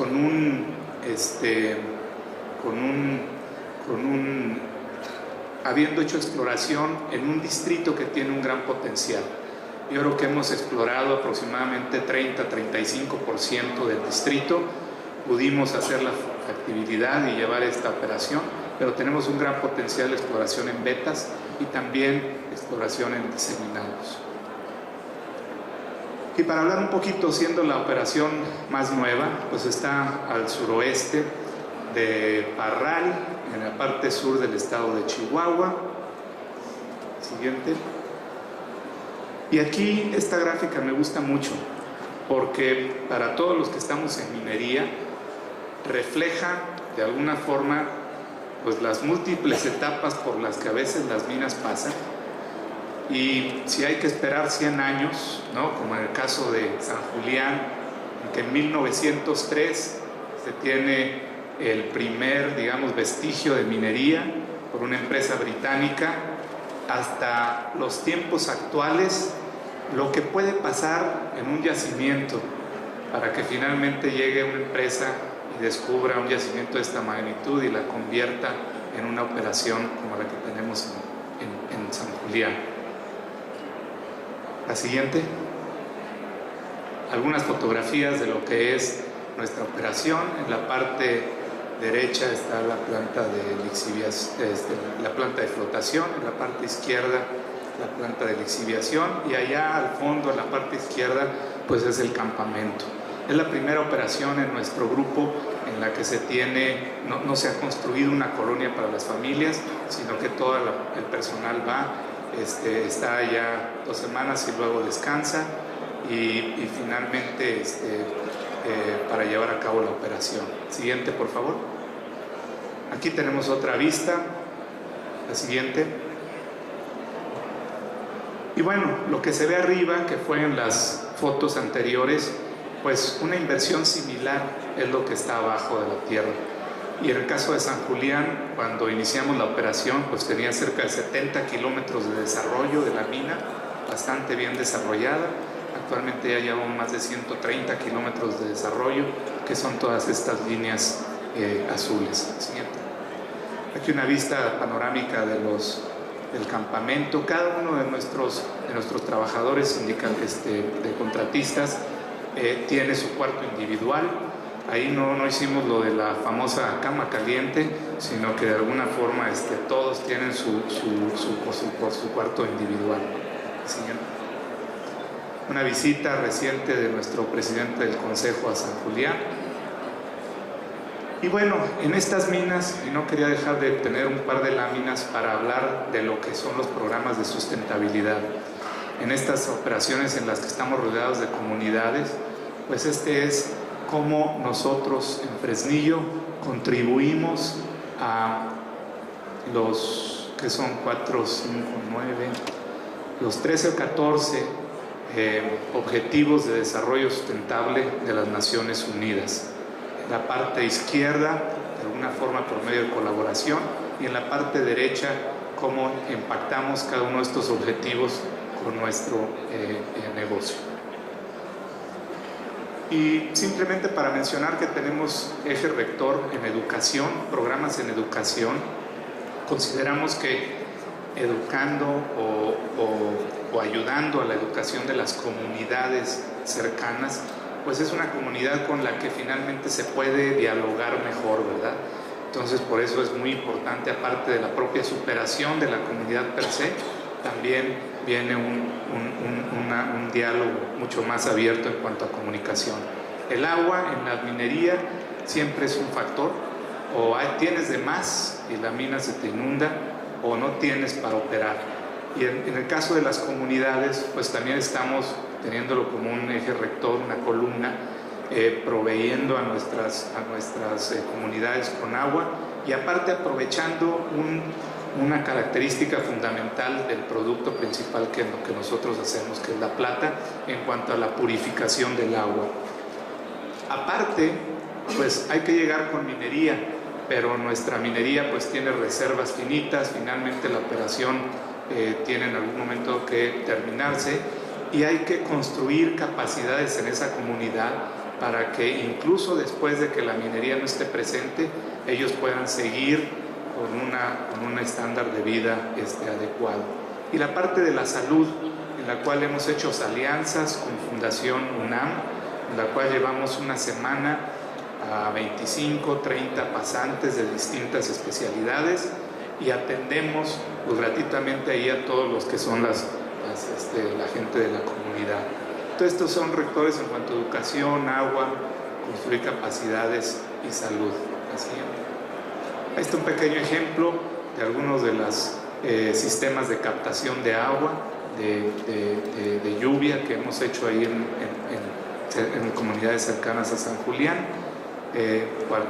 [SPEAKER 2] habiendo hecho exploración en un distrito que tiene un gran potencial. Yo creo que hemos explorado aproximadamente 30-35% del distrito. Pudimos hacer la factibilidad y llevar esta operación, pero tenemos un gran potencial de exploración en vetas y también exploración en diseminados. Y para hablar un poquito, siendo la operación más nueva, pues está al suroeste de Parral, en la parte sur del estado de Chihuahua. Siguiente. Y aquí esta gráfica me gusta mucho, porque para todos los que estamos en minería, refleja de alguna forma pues las múltiples etapas por las que a veces las minas pasan. Y si hay que esperar 100 años, ¿no? Como en el caso de San Julián, en que en 1903 se tiene el primer, digamos, vestigio de minería por una empresa británica, hasta los tiempos actuales, lo que puede pasar en un yacimiento para que finalmente llegue una empresa y descubra un yacimiento de esta magnitud y la convierta en una operación como la que tenemos en San Julián. La siguiente. Algunas fotografías de lo que es nuestra operación. En la parte derecha está la planta de lixiviación, la planta de flotación. En la parte izquierda la planta de lixiviación, y allá al fondo, en la parte izquierda, pues es el campamento. Es la primera operación en nuestro grupo en la que se tiene, no se ha construido una colonia para las familias, sino que todo el personal va, está allá 2 semanas y luego descansa, y finalmente para llevar a cabo la operación. Siguiente, por favor. Aquí tenemos otra vista. La siguiente. Y bueno, lo que se ve arriba, que fue en las fotos anteriores, pues una inversión similar es lo que está abajo de la tierra. Y en el caso de San Julián, cuando iniciamos la operación, pues tenía cerca de 70 kilómetros de desarrollo de la mina, bastante bien desarrollada. Actualmente ya llevamos más de 130 kilómetros de desarrollo, que son todas estas líneas azules. Siguiente. Aquí una vista panorámica del campamento. Cada uno de nuestros trabajadores de contratistas tiene su cuarto individual. ahí no hicimos lo de la famosa cama caliente, sino que de alguna forma todos tienen su cuarto individual. Siguiente. Una visita reciente de nuestro presidente del Consejo a San Julián. Y bueno, en estas minas, y no quería dejar de tener un par de láminas para hablar de lo que son los programas de sustentabilidad. En estas operaciones en las que estamos rodeados de comunidades, pues es cómo nosotros en Fresnillo contribuimos a los que son 4, 5, 9, los 13 o 14 objetivos de desarrollo sustentable de las Naciones Unidas. En la parte izquierda, de alguna forma por medio de colaboración, y en la parte derecha, cómo impactamos cada uno de estos objetivos con nuestro negocio. Y simplemente para mencionar que tenemos eje rector en educación, programas en educación. Consideramos que educando o ayudando a la educación de las comunidades cercanas, pues es una comunidad con la que finalmente se puede dialogar mejor, ¿verdad? Entonces por eso es muy importante, aparte de la propia superación de la comunidad per se, también viene un diálogo mucho más abierto en cuanto a comunicación. El agua en la minería siempre es un factor, o tienes de más y la mina se te inunda, o no tienes para operar. Y en el caso de las comunidades, pues también estamos teniéndolo como un eje rector, una columna, proveyendo a nuestras comunidades con agua, y aparte aprovechando una característica fundamental del producto principal que nosotros hacemos, que es la plata, en cuanto a la purificación del agua. Aparte, pues hay que llegar con minería, pero nuestra minería pues tiene reservas finitas, finalmente la operación tiene en algún momento que terminarse, y hay que construir capacidades en esa comunidad para que incluso después de que la minería no esté presente, ellos puedan seguir con un estándar de vida adecuado. Y la parte de la salud, en la cual hemos hecho alianzas con Fundación UNAM, en la cual llevamos una semana a 25, 30 pasantes de distintas especialidades, y atendemos pues, gratuitamente ahí a todos los que son la gente de la comunidad. Entonces estos son rectores en cuanto a educación, agua, construir capacidades y salud. Así. Ahí está un pequeño ejemplo de algunos de los sistemas de captación de agua, de lluvia que hemos hecho ahí en comunidades cercanas a San Julián,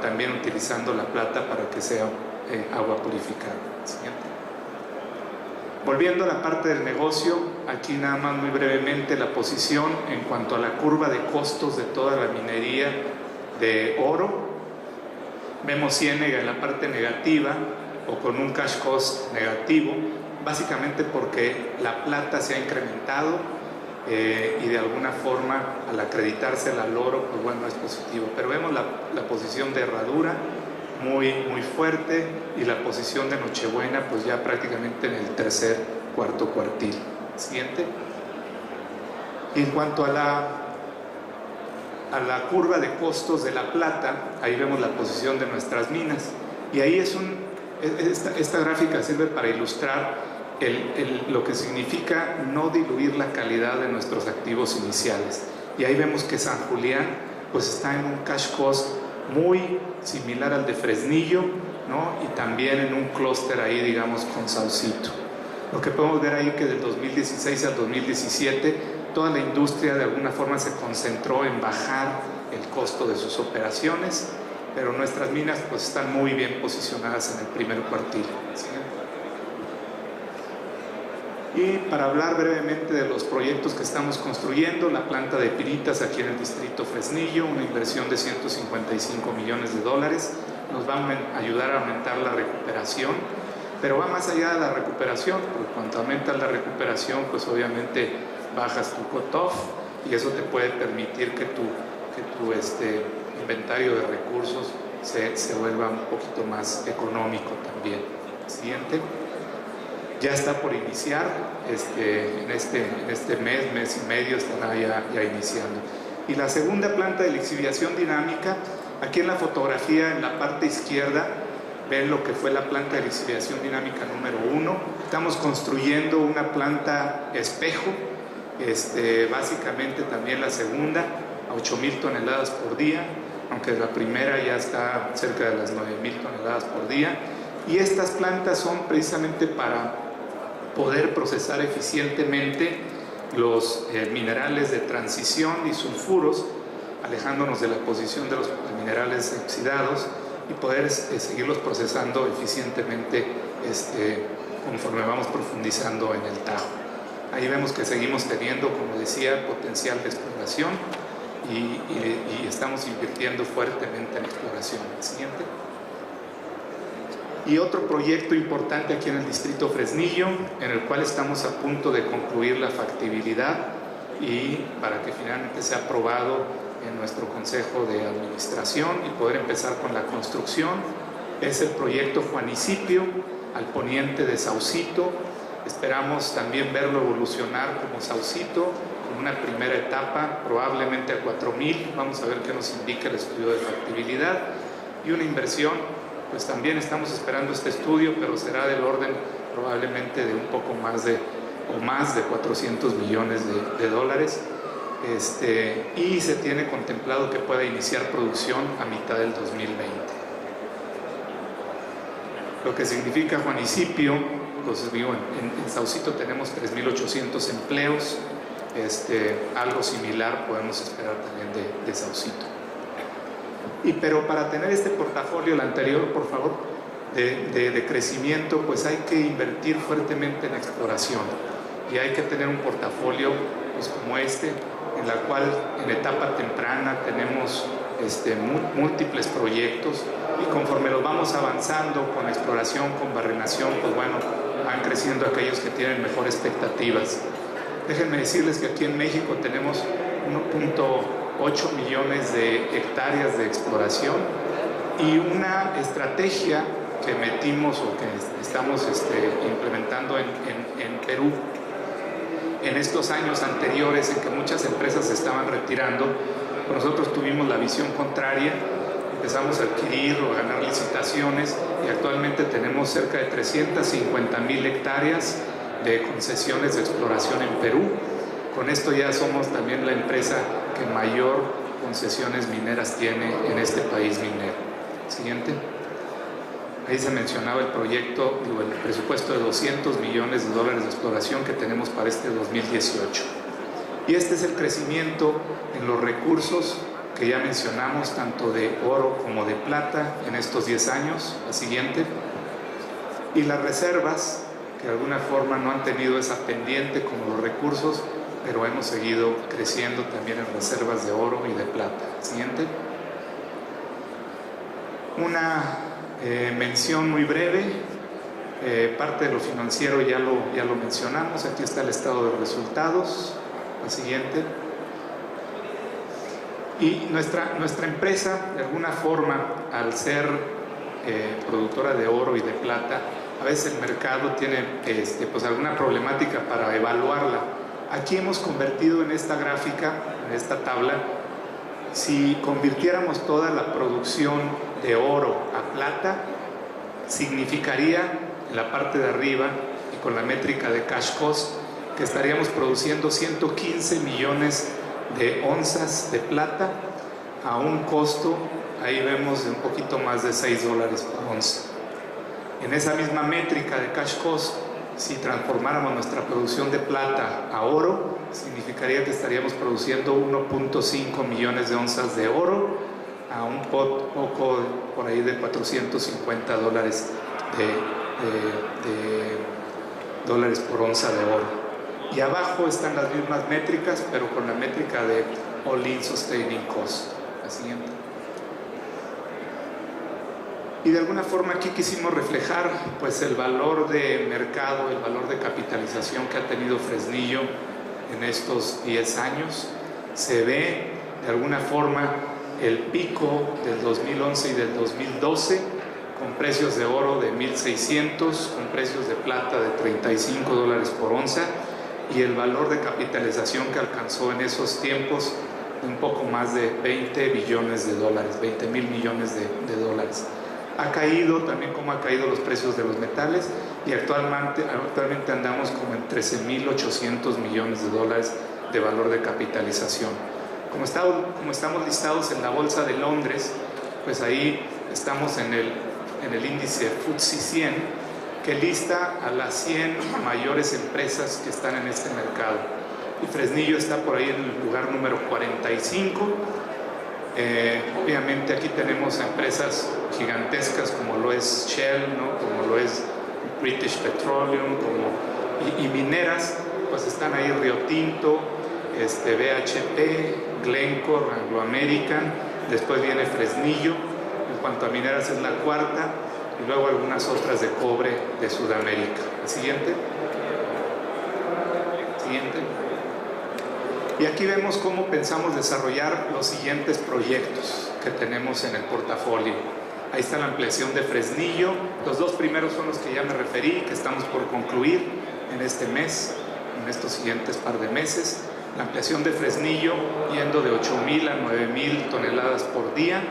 [SPEAKER 2] también utilizando la plata para que sea agua purificada. Siguiente. Volviendo a la parte del negocio, aquí nada más muy brevemente la posición en cuanto a la curva de costos de toda la minería de oro. Vemos Ciénega en la parte negativa o con un cash cost negativo, básicamente porque la plata se ha incrementado y de alguna forma al acreditarse al oro, pues bueno, es positivo. Pero vemos la posición de Herradura muy fuerte, y la posición de Nochebuena pues ya prácticamente en el cuarto cuartil. Siguiente. Y en cuanto a la curva de costos de la plata, ahí vemos la posición de nuestras minas, y ahí esta gráfica sirve para ilustrar lo que significa no diluir la calidad de nuestros activos iniciales. Y ahí vemos que San Julián pues está en un cash cost muy similar al de Fresnillo, ¿no? Y también en un clúster ahí, digamos, con Saucito. Lo que podemos ver ahí que del 2016 al 2017 toda la industria de alguna forma se concentró en bajar el costo de sus operaciones, pero nuestras minas pues están muy bien posicionadas en el primer cuartil. ¿Sí? Y para hablar brevemente de los proyectos que estamos construyendo, la planta de piritas aquí en el distrito Fresnillo, una inversión de $155 millones, nos va a ayudar a aumentar la recuperación, pero va más allá de la recuperación, porque cuando aumentas la recuperación, pues obviamente bajas tu cut-off, y eso te puede permitir que tu inventario de recursos se vuelva un poquito más económico también. Siguiente. Ya está por iniciar, en este mes y medio estará ya iniciando. Y la segunda planta de lixiviación dinámica Aquí en la fotografía, en la parte izquierda, ven lo que fue la planta de lixiviación dinámica número 1. Estamos construyendo una planta espejo, básicamente también la segunda, a 8,000 toneladas por día, aunque la primera ya está cerca de las 9,000 toneladas por día. Y estas plantas son precisamente para poder procesar eficientemente los minerales de transición y sulfuros, alejándonos de la posición de los minerales oxidados, y poder seguirlos procesando eficientemente conforme vamos profundizando en el Tajo. Ahí vemos que seguimos teniendo, como decía, potencial de exploración y estamos invirtiendo fuertemente en exploración. Siguiente. Y otro proyecto importante aquí en el distrito Fresnillo, en el cual estamos a punto de concluir la factibilidad y para que finalmente sea aprobado en nuestro Consejo de Administración y poder empezar con la construcción, es el proyecto Juanicipio, al poniente de Saucito. Esperamos también verlo evolucionar como Saucito, con una primera etapa, probablemente a 4,000, vamos a ver qué nos indica el estudio de factibilidad, y una inversión, pues también estamos esperando este estudio, pero será del orden probablemente de un poco más de 400 millones de dólares, y se tiene contemplado que pueda iniciar producción a mitad del 2020. Lo que significa Juanicipio, pues digo, en Saucito tenemos 3,800 empleos, algo similar podemos esperar también de Saucito. Pero para tener este portafolio, el anterior, por favor, de crecimiento, pues hay que invertir fuertemente en exploración y hay que tener un portafolio pues como en la cual en etapa temprana tenemos múltiples proyectos, y conforme los vamos avanzando con exploración, con barrenación, pues bueno, van creciendo aquellos que tienen mejores expectativas. Déjenme decirles que aquí en México tenemos 1,8 millones de hectáreas de exploración y una estrategia que metimos o que estamos implementando en Perú en estos años anteriores en que muchas empresas se estaban retirando. Nosotros tuvimos la visión contraria, empezamos a adquirir o a ganar licitaciones y actualmente tenemos cerca de 350,000 hectáreas de concesiones de exploración en Perú. Con esto ya somos también la empresa que mayor concesiones mineras tiene en este país minero. Siguiente. Ahí se mencionaba el proyecto, el presupuesto de 200 millones de dólares de exploración que tenemos para este 2018. Y este es el crecimiento en los recursos que ya mencionamos, tanto de oro como de plata en estos 10 años. La siguiente. Y las reservas, que de alguna forma no han tenido esa pendiente como los recursos, pero hemos seguido creciendo también en reservas de oro y de plata. Siguiente. Una mención muy breve, parte de lo financiero ya lo mencionamos, aquí está el estado de resultados. La siguiente. Y nuestra empresa, de alguna forma, al ser productora de oro y de plata, a veces el mercado tiene pues alguna problemática para evaluarla. Aquí hemos convertido en esta gráfica, en esta tabla, si convirtiéramos toda la producción de oro a plata, significaría en la parte de arriba y con la métrica de cash cost que estaríamos produciendo 115 millones de onzas de plata a un costo, ahí vemos, de un poquito más de $6 por onza. En esa misma métrica de cash cost, si transformáramos nuestra producción de plata a oro, significaría que estaríamos produciendo 1.5 millones de onzas de oro a un poco por ahí de $450 dólares por onza de oro. Y abajo están las mismas métricas, pero con la métrica de All-in Sustaining Cost. La siguiente. Y de alguna forma aquí quisimos reflejar pues el valor de mercado, el valor de capitalización que ha tenido Fresnillo en estos 10 años. Se ve de alguna forma el pico del 2011 y del 2012 con precios de oro de 1,600, con precios de plata de $35 por onza, y el valor de capitalización que alcanzó en esos tiempos un poco más de 20 billones de dólares, 20 mil millones de dólares. Ha caído también como ha caído los precios de los metales y actualmente andamos como en 13.800 millones de dólares de valor de capitalización. Como estamos listados en la Bolsa de Londres, pues ahí estamos en el índice FTSE 100, que lista a las 100 mayores empresas que están en este mercado. Y Fresnillo está por ahí en el lugar número 45. Obviamente aquí tenemos empresas gigantescas como lo es Shell, ¿no? Como lo es British Petroleum, y mineras, pues están ahí Rio Tinto, BHP, Glencore, Anglo American, después viene Fresnillo, en cuanto a mineras es la cuarta, y luego algunas otras de cobre de Sudamérica. ¿El siguiente? Siguiente. Y aquí vemos cómo pensamos desarrollar los siguientes proyectos que tenemos en el portafolio. Ahí está la ampliación de Fresnillo. Los dos primeros son los que ya me referí, que estamos por concluir en este mes, en estos siguientes par de meses. La ampliación de Fresnillo yendo de 8.000 a 9.000 toneladas por día.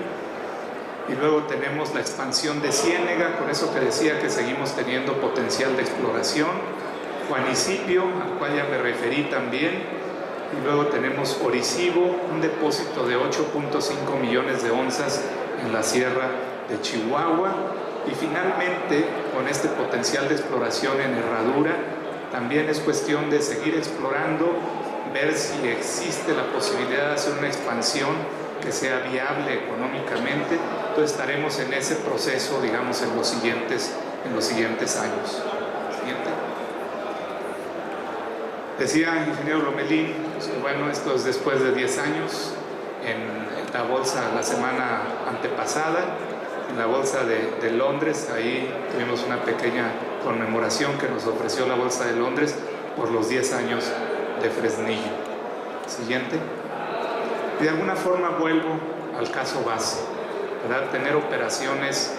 [SPEAKER 2] Y luego tenemos la expansión de Ciénega, con eso que decía que seguimos teniendo potencial de exploración. Juanicipio, al cual ya me referí también. Y luego tenemos Orisyvo, un depósito de 8.5 millones de onzas en la sierra de Chihuahua. Y finalmente, con este potencial de exploración en Herradura, también es cuestión de seguir explorando, ver si existe la posibilidad de hacer una expansión que sea viable económicamente. Entonces estaremos en ese proceso, digamos, en los siguientes años. Siguiente. Decía el ingeniero Lomelín, pues que bueno, esto es después de 10 años, en la bolsa la semana antepasada, en la bolsa de Londres, ahí tuvimos una pequeña conmemoración que nos ofreció la bolsa de Londres por los 10 años de Fresnillo. Siguiente. Y de alguna forma vuelvo al caso base, ¿verdad? Tener operaciones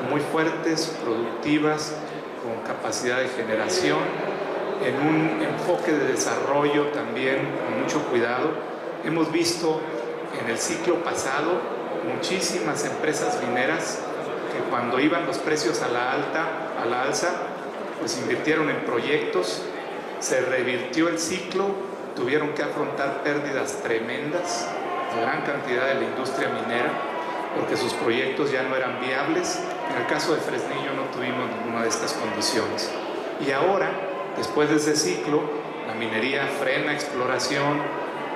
[SPEAKER 2] muy fuertes, productivas, con capacidad de generación, en un enfoque de desarrollo también con mucho cuidado. Hemos visto en el ciclo pasado muchísimas empresas mineras que cuando iban los precios a la alza, pues invirtieron en proyectos, se revirtió el ciclo, tuvieron que afrontar pérdidas tremendas, de gran cantidad de la industria minera, porque sus proyectos ya no eran viables. En el caso de Fresnillo no tuvimos ninguna de estas condiciones. Y ahora, después de ese ciclo, la minería frena exploración,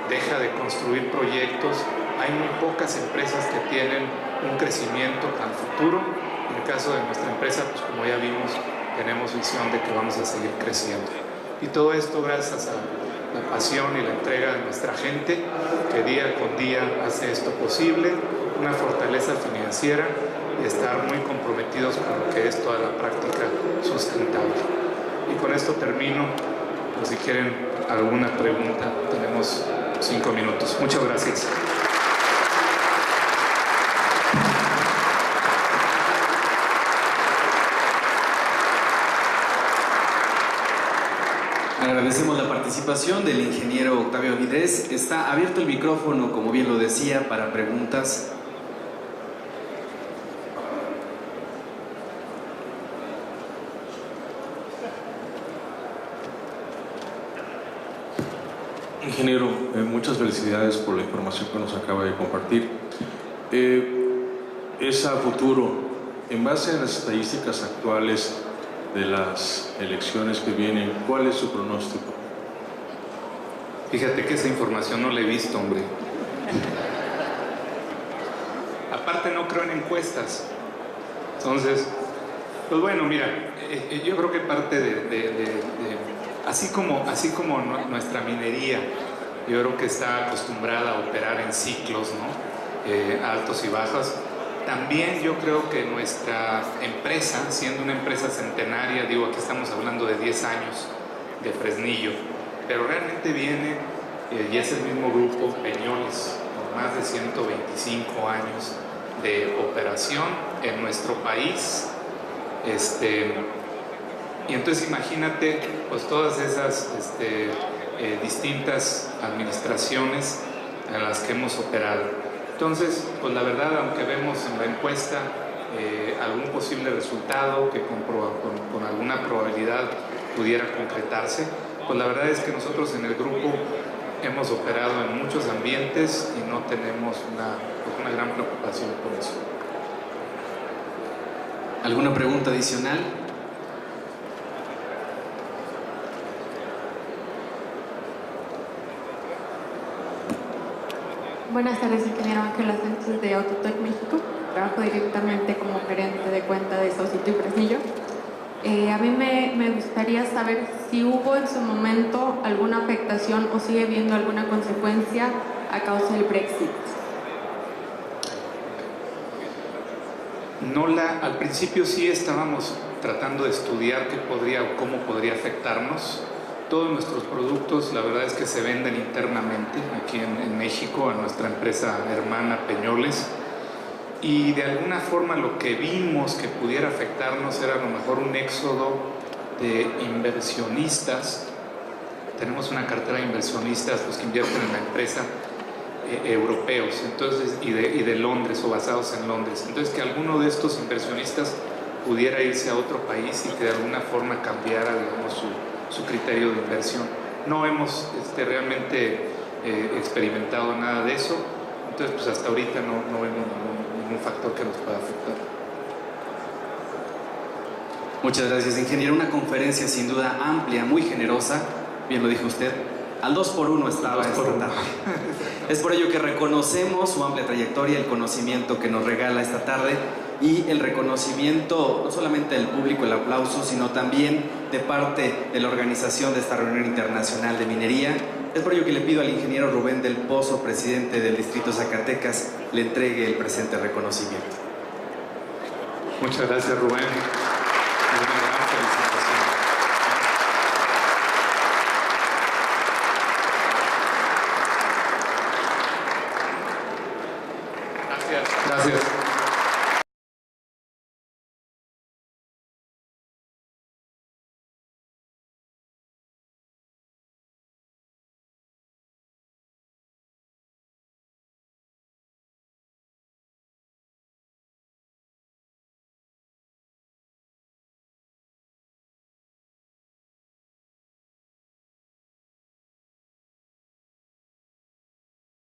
[SPEAKER 2] deja de construir proyectos. Hay muy pocas empresas que tienen un crecimiento tan futuro. En el caso de nuestra empresa, pues como ya vimos, tenemos visión de que vamos a seguir creciendo. Y todo esto gracias a la pasión y la entrega de nuestra gente, que día con día hace esto posible, una fortaleza financiera y estar muy comprometidos con lo que es toda la práctica sustentable. Y con esto termino. Pues si quieren alguna pregunta, tenemos 5 minutos. Muchas gracias.
[SPEAKER 3] Agradecemos la participación del ingeniero Octavio Avidez. Está abierto el micrófono, como bien lo decía, para preguntas.
[SPEAKER 4] Ingeniero, muchas felicidades por la información que nos acaba de compartir. Es a futuro, en base a las estadísticas actuales de las elecciones que vienen, ¿cuál es su pronóstico?
[SPEAKER 2] Fíjate que esa información no la he visto, hombre. Aparte no creo en encuestas. Entonces, pues bueno, mira, yo creo que parte así como nuestra minería, yo creo que está acostumbrada a operar en ciclos, ¿no? Altos y bajos. También yo creo que nuestra empresa, siendo una empresa centenaria, digo, aquí estamos hablando de 10 años de Fresnillo, pero realmente viene, y es el mismo grupo, Peñoles, con más de 125 años de operación en nuestro país. Y entonces imagínate, pues todas esas distintas administraciones en las que hemos operado. Entonces, pues la verdad, aunque vemos en la encuesta algún posible resultado que con alguna probabilidad pudiera concretarse, pues la verdad es que nosotros en el grupo hemos operado en muchos ambientes y no tenemos una gran preocupación por eso.
[SPEAKER 3] ¿Alguna pregunta adicional?
[SPEAKER 5] Buenas tardes, ingeniero Ángela Sánchez de Autotech México. Trabajo directamente como gerente de cuenta de Saucito y Fresnillo. A mí me gustaría saber si hubo en su momento alguna afectación o sigue habiendo alguna consecuencia a causa del Brexit.
[SPEAKER 2] Al principio sí estábamos tratando de estudiar cómo podría afectarnos. Todos nuestros productos, la verdad es que se venden internamente aquí en México a nuestra empresa hermana Peñoles, y de alguna forma lo que vimos que pudiera afectarnos era a lo mejor un éxodo de inversionistas. Tenemos una cartera de inversionistas, los que invierten en la empresa, europeos, entonces, y de Londres o basados en Londres. Entonces, que alguno de estos inversionistas pudiera irse a otro país y que de alguna forma cambiara, digamos, su criterio de inversión. No hemos realmente experimentado nada de eso, entonces pues hasta ahorita no vemos ningún factor que nos pueda afectar.
[SPEAKER 3] Muchas gracias, ingeniero. Una conferencia sin duda amplia, muy generosa, bien lo dijo usted. Al 2x1 estaba esta tarde. Es por ello que reconocemos su amplia trayectoria, el conocimiento que nos regala esta tarde y el reconocimiento no solamente del público, el aplauso, sino también de parte de la organización de esta reunión internacional de minería. Es por ello que le pido al ingeniero Rubén del Pozo, presidente del Distrito Zacatecas, le entregue el presente reconocimiento.
[SPEAKER 2] Muchas gracias, Rubén.